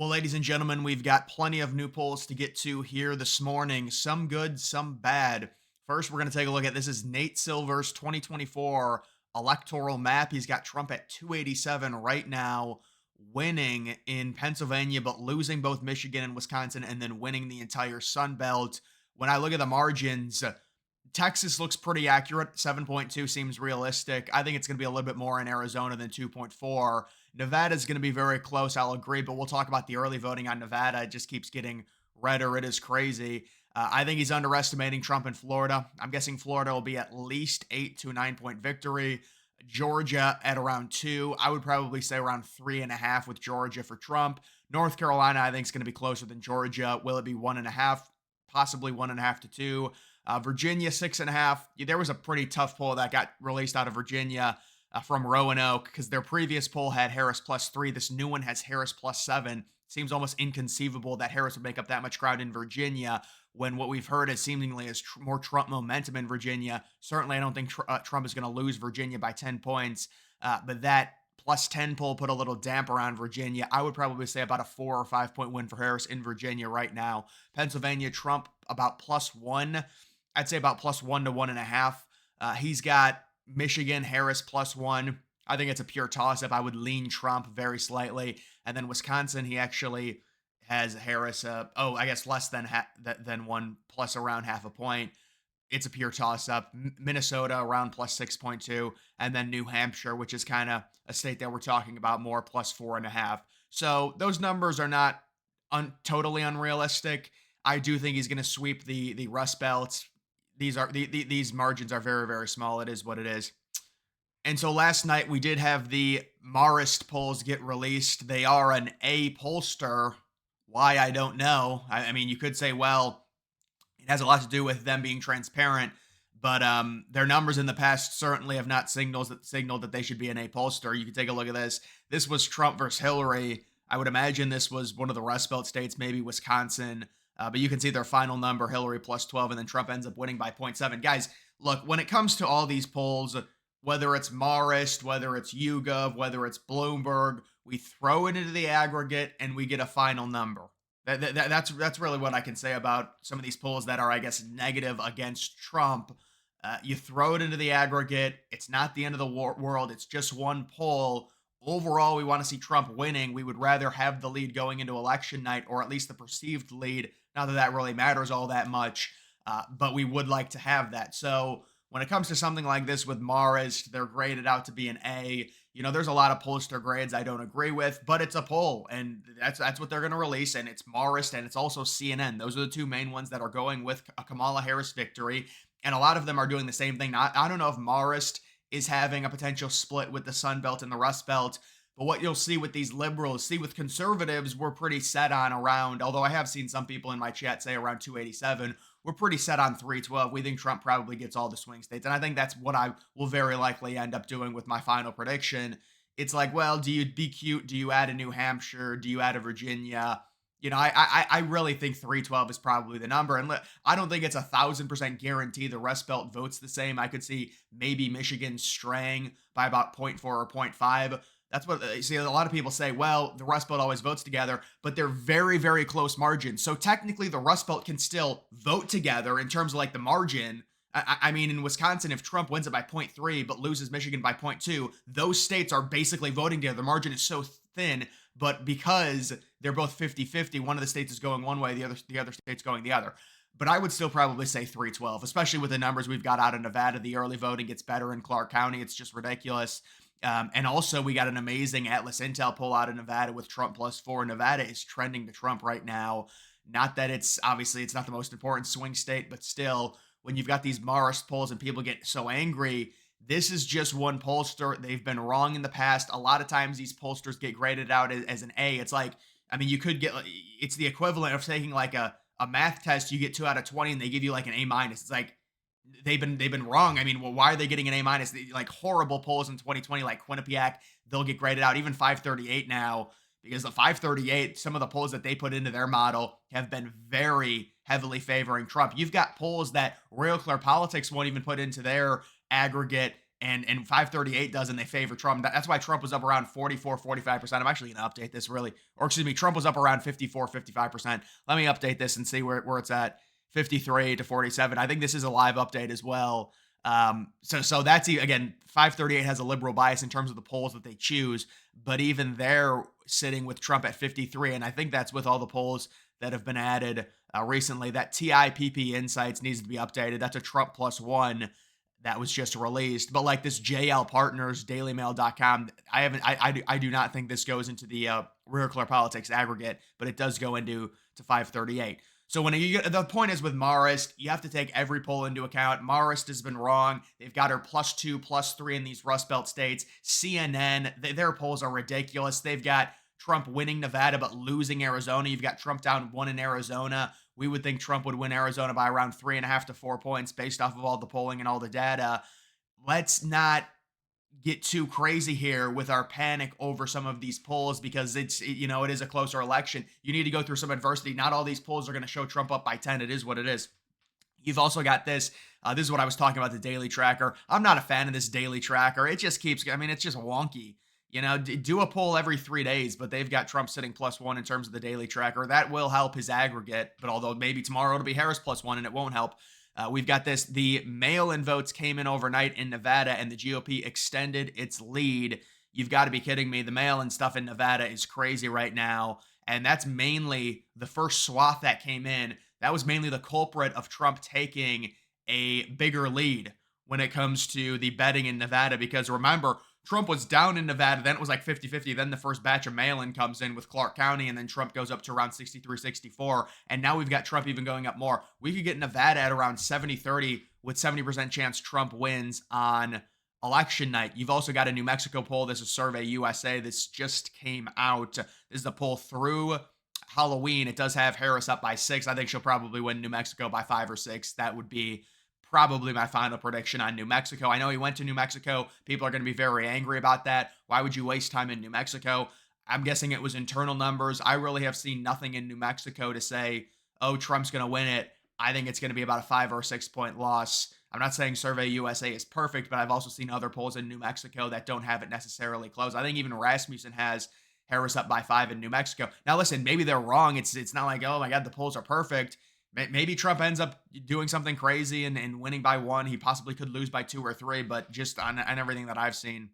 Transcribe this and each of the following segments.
Well, ladies and gentlemen, we've got plenty of new polls to get to here this morning. Some good, some bad. First, we're going to take a look at this is Nate Silver's 2024 electoral map. He's got Trump at 287 right now, winning in Pennsylvania, but losing both Michigan and Wisconsin, and then winning the entire Sun Belt. When I look at the margins, Texas looks pretty accurate. 7.2 seems realistic. I think it's going to be a little bit more in Arizona than 2.4. Nevada is going to be very close. I'll agree, but we'll talk about the early voting on Nevada. It just keeps getting redder. It is crazy. I think he's underestimating Trump in Florida. I'm guessing Florida will be at least 8 to 9 point victory. Georgia at around 2. I would probably say around 3.5 with Georgia for Trump. North Carolina, I think, is going to be closer than Georgia. Will it be 1.5? Possibly 1.5 to 2. Virginia 6.5. There was a pretty tough poll that got released out of Virginia from Roanoke because their previous poll had Harris +3. This new one has Harris +7. Seems almost inconceivable that Harris would make up that much ground in Virginia when what we've heard is seemingly is more Trump momentum in Virginia. Certainly, I don't think Trump is going to lose Virginia by 10 points, but that +10 poll put a little damper on Virginia. I would probably say about a 4 or 5 point win for Harris in Virginia right now. Pennsylvania, Trump about +1. I'd say about +1 to 1.5. He's got Michigan, Harris +1. I think it's a pure toss up. I would lean Trump very slightly. And then Wisconsin, he actually has Harris, I guess less than one, plus around half a point. It's a pure toss up. Minnesota around +6.2. And then New Hampshire, which is kind of a state that we're talking about more, +4.5. So those numbers are not totally unrealistic. I do think he's going to sweep the Rust Belt. These margins are very, very small. It is what it is. And so last night we did have the Marist polls get released. They are an A pollster. Why, I don't know. I mean, you could say, well, it has a lot to do with them being transparent, but their numbers in the past certainly have not signaled that they should be an A pollster. You can take a look at this. This was Trump versus Hillary. I would imagine this was one of the Rust Belt states, maybe Wisconsin. But you can see their final number, Hillary +12, and then Trump ends up winning by 0.7. Guys, look, when it comes to all these polls, whether it's Marist, whether it's YouGov, whether it's Bloomberg, we throw it into the aggregate and we get a final number. That's really what I can say about some of these polls that are, I guess, negative against Trump. You throw it into the aggregate. It's not the end of the world. It's just one poll. Overall, we want to see Trump winning. We would rather have the lead going into election night, or at least the perceived lead. Not that that really matters all that much, but we would like to have that. So when it comes to something like this with Marist, they're graded out to be an A. There's a lot of pollster grades I don't agree with, but it's a poll, and that's what they're going to release. And it's Marist, and it's also CNN. Those are the two main ones that are going with a Kamala Harris victory, and a lot of them are doing the same thing. Now, I don't know if Marist is having a potential split with the Sun Belt and the Rust Belt. But what you'll see with these liberals, with conservatives, we're pretty set on around, although I have seen some people in my chat say around 287, we're pretty set on 312. We think Trump probably gets all the swing states. And I think that's what I will very likely end up doing with my final prediction. It's like, well, do you be cute? Do you add a New Hampshire? Do you add a Virginia? I really think 312 is probably the number. And I don't think it's 1,000% guarantee the Rust Belt votes the same. I could see maybe Michigan straying by about point 0.4 or 0.5. That's what see. A lot of people say, well, the Rust Belt always votes together, but they're very, very close margins. So technically, the Rust Belt can still vote together in terms of like the margin. I mean, in Wisconsin, if Trump wins it by 0.3 but loses Michigan by 0.2, those states are basically voting together. The margin is so thin, but because they're both 50-50, one of the states is going one way, the other state's going the other. But I would still probably say 312, especially with the numbers we've got out of Nevada. The early voting gets better in Clark County. It's just ridiculous. And also, we got an amazing Atlas Intel poll out of Nevada with Trump +4. Nevada is trending to Trump right now. Not that it's not the most important swing state, but still, when you've got these Marist polls and people get so angry, this is just one pollster. They've been wrong in the past. A lot of times, these pollsters get graded out as an A. It's like, you could get, it's the equivalent of taking like a math test. You get 2 out of 20 and they give you like an A-. It's like, they've been wrong. Well, why are they getting an A-? Like horrible polls in 2020, like Quinnipiac, they'll get graded out. Even 538 now, because the 538, some of the polls that they put into their model have been very heavily favoring Trump. You've got polls that Real Clear Politics won't even put into their aggregate, and 538 does, and they favor Trump. That's why Trump was up around 44, 45%. I'm actually going to update this really, or excuse me, Trump was up around 54, 55%. Let me update this and see where it's at. 53 to 47. I think this is a live update as well. So that's again, 538 has a liberal bias in terms of the polls that they choose, but even they're sitting with Trump at 53, and I think that's with all the polls that have been added recently. That TIPP Insights needs to be updated. That's a Trump plus one that was just released. But like this JL Partners, DailyMail.com, I do not think this goes into the Real Clear Politics aggregate, but it does go into to 538. So when you get, the point is with Marist, you have to take every poll into account. Marist has been wrong. They've got her +2, +3 in these Rust Belt states. CNN, their polls are ridiculous. They've got Trump winning Nevada but losing Arizona. You've got Trump down 1 in Arizona. We would think Trump would win Arizona by around 3.5 to 4 points based off of all the polling and all the data. Let's not get too crazy here with our panic over some of these polls because it is a closer election. You need to go through some adversity. Not all these polls are going to show Trump up by 10. It is what it is. You've also got this. This is what I was talking about, the daily tracker. I'm not a fan of this daily tracker. It just keeps, it's just wonky. Do a poll every 3 days, but they've got Trump sitting +1 in terms of the daily tracker. That will help his aggregate, but although maybe tomorrow it'll be Harris +1 and it won't help. We've got this. The mail-in votes came in overnight in Nevada, and the GOP extended its lead. You've got to be kidding me. The mail-in stuff in Nevada is crazy right now, and that's mainly the first swath that came in. That was mainly the culprit of Trump taking a bigger lead when it comes to the betting in Nevada, because remember, Trump was down in Nevada, then it was like 50-50. Then the first batch of mail-in comes in with Clark County, and then Trump goes up to around 63, 64. And now we've got Trump even going up more. We could get Nevada at around 70-30 with 70% chance Trump wins on election night. You've also got a New Mexico poll. This is Survey USA. This just came out. This is the poll through Halloween. It does have Harris up by 6. I think she'll probably win New Mexico by 5 or 6. That would be probably my final prediction on New Mexico. I know he went to New Mexico. People are going to be very angry about that. Why would you waste time in New Mexico? I'm guessing it was internal numbers. I really have seen nothing in New Mexico to say, oh, Trump's going to win it. I think it's going to be about a 5 or 6 point loss. I'm not saying Survey USA is perfect, but I've also seen other polls in New Mexico that don't have it necessarily close. I think even Rasmussen has Harris up by 5 in New Mexico. Now, listen, maybe they're wrong. It's not like, oh my God, the polls are perfect. Maybe Trump ends up doing something crazy and winning by 1. He possibly could lose by 2 or 3, but just on everything that I've seen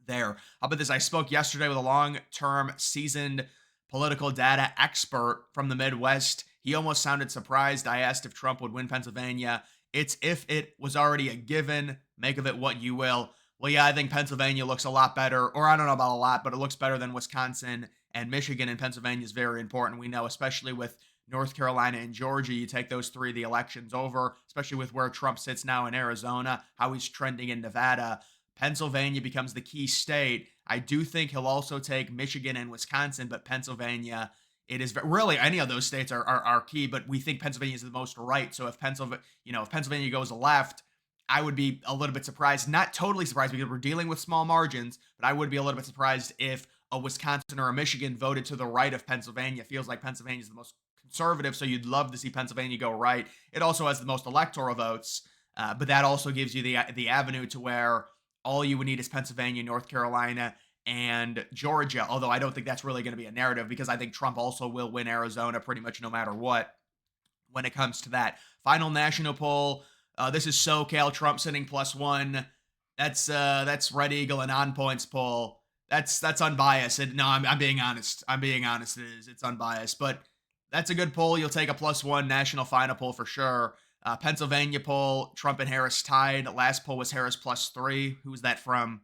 there. How about this? I spoke yesterday with a long-term seasoned political data expert from the Midwest. He almost sounded surprised. I asked if Trump would win Pennsylvania. It's if it was already a given. Make of it what you will. Well, yeah, I think Pennsylvania looks a lot better, or I don't know about a lot, but it looks better than Wisconsin and Michigan, and Pennsylvania is very important. We know, especially with North Carolina and Georgia, you take those 3, the elections over, especially with where Trump sits now in Arizona, how he's trending in Nevada. Pennsylvania becomes the key state. I do think he'll also take Michigan and Wisconsin, but Pennsylvania, it is really any of those states are key, but we think Pennsylvania is the most right. So if Pennsylvania goes left, I would be a little bit surprised, not totally surprised because we're dealing with small margins, but I would be a little bit surprised if a Wisconsin or a Michigan voted to the right of Pennsylvania. It feels like Pennsylvania is the most conservative, so you'd love to see Pennsylvania go right. It also has the most electoral votes, but that also gives you the avenue to where all you would need is Pennsylvania, North Carolina, and Georgia, although I don't think that's really going to be a narrative because I think Trump also will win Arizona pretty much no matter what when it comes to that. Final national poll. This is SoCal, Trump sitting +1. That's Red Eagle and On Points poll. That's unbiased. No, I'm being honest. I'm being honest. It's unbiased, but that's a good poll. You'll take a +1 national final poll for sure. Pennsylvania poll, Trump and Harris tied. Last poll was Harris +3. Who was that from?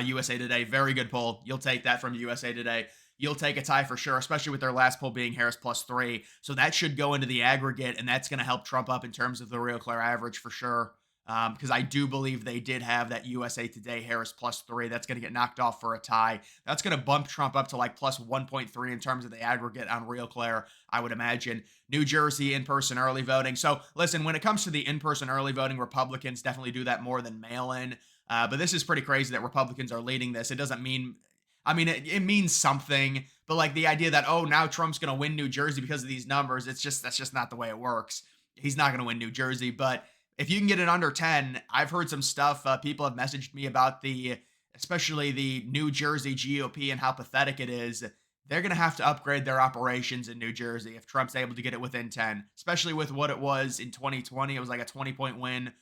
USA Today. Very good poll. You'll take that from USA Today. You'll take a tie for sure, especially with their last poll being Harris +3. So that should go into the aggregate, and that's going to help Trump up in terms of the Real Clear average for sure. Because I do believe they did have that USA Today Harris +3. That's going to get knocked off for a tie. That's going to bump Trump up to like +1.3 in terms of the aggregate on Real Clear, I would imagine. New Jersey in-person early voting. So listen, when it comes to the in-person early voting, Republicans definitely do that more than mail-in. But this is pretty crazy that Republicans are leading this. It doesn't mean, it means something, but like the idea that, oh, now Trump's going to win New Jersey because of these numbers, that's just not the way it works. He's not going to win New Jersey, but If you can get it under 10, I've heard some stuff. People have messaged me about especially the New Jersey GOP and how pathetic it is. They're going to have to upgrade their operations in New Jersey if Trump's able to get it within 10, especially with what it was in 2020. It was like a 20-point win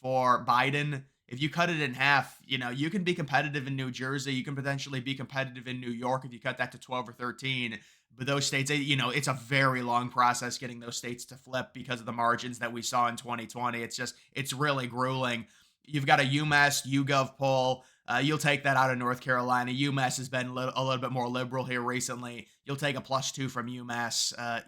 for Biden. If you cut it in half, you can be competitive in New Jersey. You can potentially be competitive in New York if you cut that to 12 or 13. But those states, it's a very long process getting those states to flip because of the margins that we saw in 2020. It's really grueling. You've got a UMass YouGov poll. You'll take that out of North Carolina. UMass has been a little bit more liberal here recently. You'll take a +2 from UMass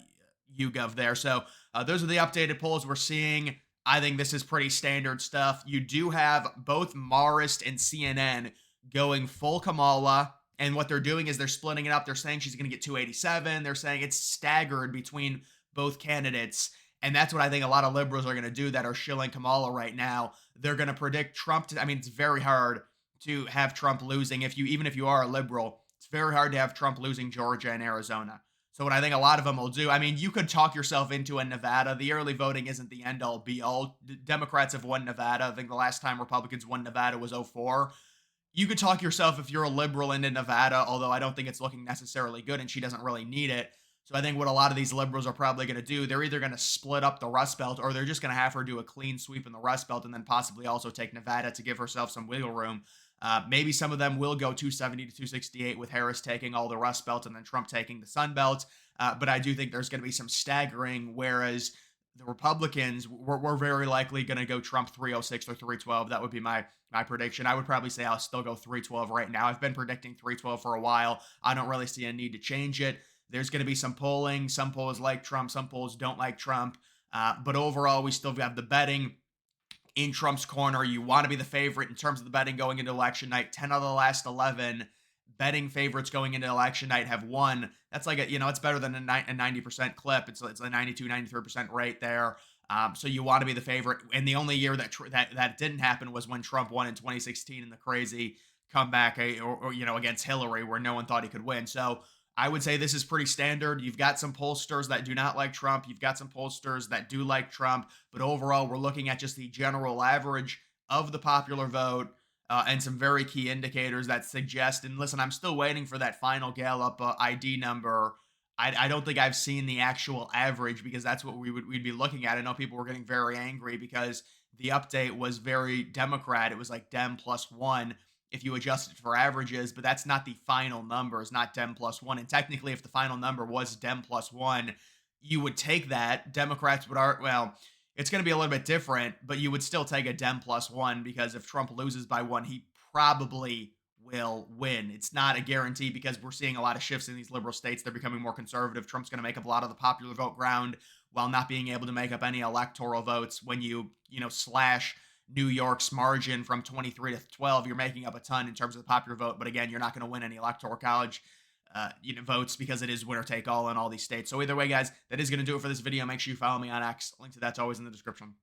YouGov there. So those are the updated polls we're seeing. I think this is pretty standard stuff. You do have both Marist and CNN going full Kamala. And what they're doing is they're splitting it up. They're saying she's going to get 287. They're saying it's staggered between both candidates. And that's what I think a lot of liberals are going to do that are shilling Kamala right now. They're going to predict Trump. I mean, it's very hard to have Trump losing even if you are a liberal. It's very hard to have Trump losing Georgia and Arizona. So what I think a lot of them will do, I mean, you could talk yourself into a Nevada. The early voting isn't the end all be all. Democrats have won Nevada. I think the last time Republicans won Nevada was 04. You could talk yourself if you're a liberal into Nevada, although I don't think it's looking necessarily good and she doesn't really need it. So I think what a lot of these liberals are probably going to do, they're either going to split up the Rust Belt or they're just going to have her do a clean sweep in the Rust Belt and then possibly also take Nevada to give herself some wiggle room. Maybe some of them will go 270 to 268 with Harris taking all the Rust Belt and then Trump taking the Sun Belt. But I do think there's going to be some staggering, whereas the Republicans were very likely going to go Trump 306 or 312. That would be my prediction. I would probably say I'll still go 312 right now. I've been predicting 312 for a while. I don't really see a need to change it. There's going to be some polling. Some polls like Trump. Some polls don't like Trump. But overall, we still have the betting in Trump's corner. You want to be the favorite in terms of the betting going into election night. 10 out of the last 11 betting favorites going into election night have won. That's like it's better than a 90% clip. It's a 92, 93% rate there. So you want to be the favorite. And the only year that didn't happen was when Trump won in 2016 in the crazy comeback or against Hillary where no one thought he could win. So I would say this is pretty standard. You've got some pollsters that do not like Trump. You've got some pollsters that do like Trump. But overall, we're looking at just the general average of the popular vote and some very key indicators that suggest. And listen, I'm still waiting for that final Gallup ID number. I don't think I've seen the actual average because that's what we'd be looking at. I know people were getting very angry because the update was very Democrat. It was like Dem +1 if you adjust it for averages, but that's not the final number. It's not Dem +1. And technically, if the final number was Dem +1, you would take that. Democrats it's going to be a little bit different, but you would still take a Dem +1 because if Trump loses by one, he probably will win. It's not a guarantee because we're seeing a lot of shifts in these liberal states. They're becoming more conservative. Trump's going to make up a lot of the popular vote ground while not being able to make up any electoral votes. When you slash New York's margin from 23 to 12, you're making up a ton in terms of the popular vote. But again, you're not going to win any electoral college votes because it is winner take all in all these states. So either way, guys, that is going to do it for this video. Make sure you follow me on X. Link to that's always in the description.